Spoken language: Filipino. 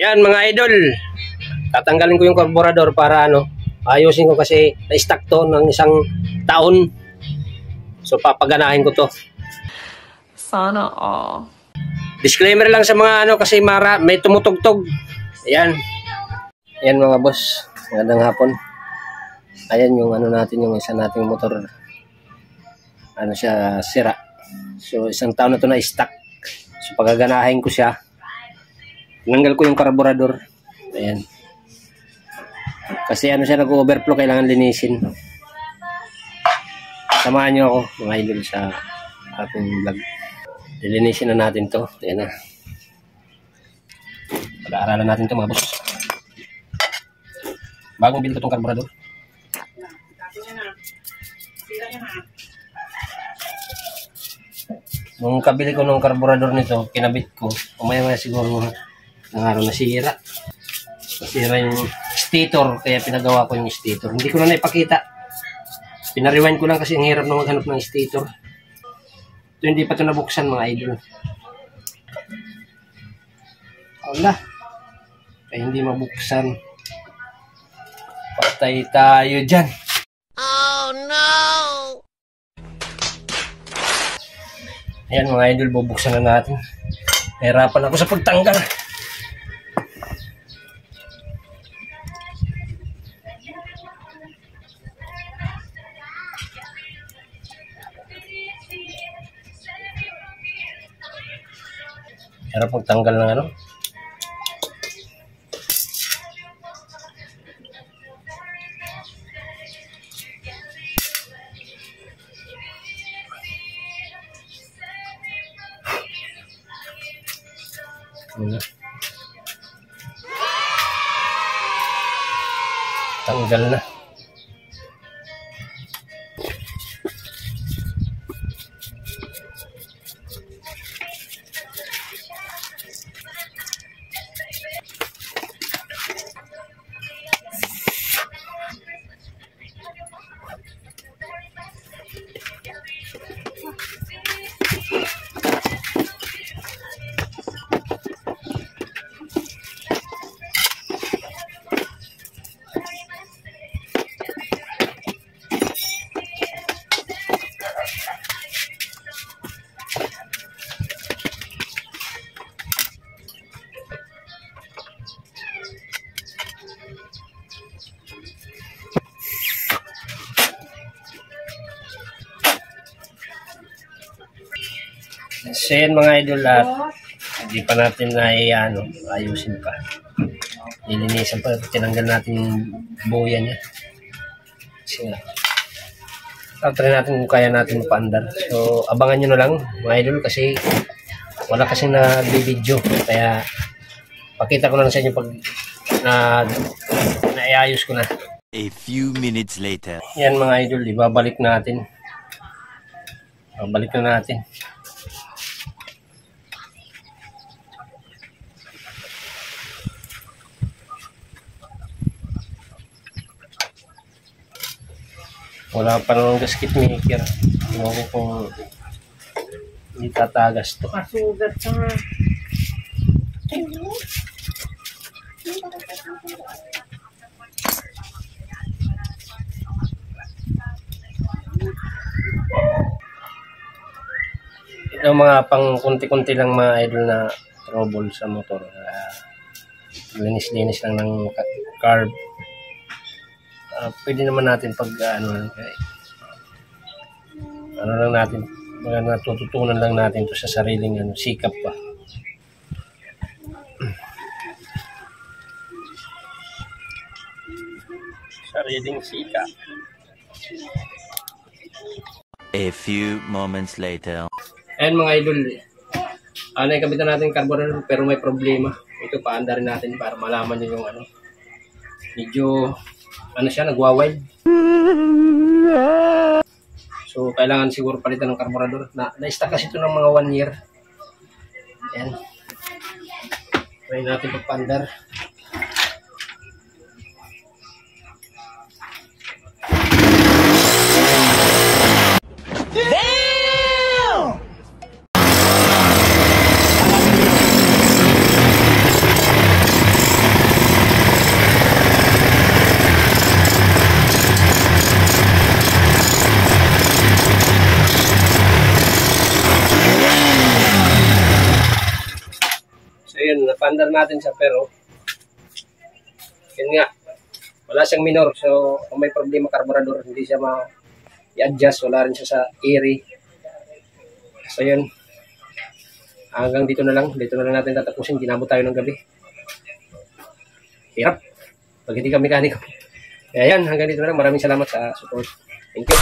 Yan mga idol, tatanggalin ko yung carburetor para ayusin ko kasi na-stuck to ng isang taon. So papaganahin ko to. Sana all. Disclaimer lang sa mga kasi may tumutugtog. Ayan. Ayan mga boss, magandang hapon. Ayan yung natin, yung isa nating motor. Siya sira. So isang taon na to na-stuck. So pagaganahin ko siya. Tinanggal ko yung carburetor. Ayan. Kasi siya nag-overflow, kailangan linisin. Samahan niyo ako mga idol sa ating vlog. Lilinisin na natin to. Ayan na. Pag-aaralan natin to mga boss. Bagong bili ko tong carburetor. Nung kabili ko ng carburetor nito, kinabit ko. Umaya-maya siguro ng araw nasira. Nasira yung stator, kaya pinagawa ko yung stator. Hindi ko na naipakita. Pinarewind ko lang kasi ang hirap na maghanap ng stator. Ito hindi pa ito nabuksan mga idol. Wala. Kaya hindi mabuksan. Patay tayo dyan. Oh no! Ayan mga idol, bubuksan na natin. Nahirapan ako sa pagtanggal. Harap magtanggal ng tanggal na. So yan mga idol, at hindi pa natin ayusin pa. Nilinisan pa, tinanggal natin yung buya niya. Kasi try natin kung kaya natin mapaandar. So abangan nyo na lang mga idol, kasi wala kasing nag-video. Kaya pakita ko na lang sa inyo pag naiayos ko na. A few minutes later. Yan mga idol, ibabalik natin. Babalik na natin. Wala pa naman gasket maker. Ano ko kung hindi tatagas to. Masugat ka nga. Ito mga pang kunti-kunti lang mga idol na trouble sa motor. Linis-linis lang ng carb. Pwede naman natin pag lang natin, natututunan lang natin to sa sariling sikap pa. Sariling sikap. A few moments later. Ayan mga idol, kabitan natin carburetor pero may problema. Ito paandarin natin para malaman nyo yung medyo siya, nagwa-wild. So, kailangan siguro palitan ng carburetor. Na-stuck kasi ito ng mga 1 year. Ayan. Try natin pagpandar. paandar natin siya, pero yun nga, wala siyang minor. So, kung may problema carburetor, hindi siya i-adjust. Wala rin siya sa airy. So, yun. Hanggang dito na lang. Dito na lang natin tatapusin. Ginabot tayo ng gabi. Hirap. Pag hindi ka mekaniko. Kaya yan, hanggang dito na lang. Maraming salamat sa support. Thank you.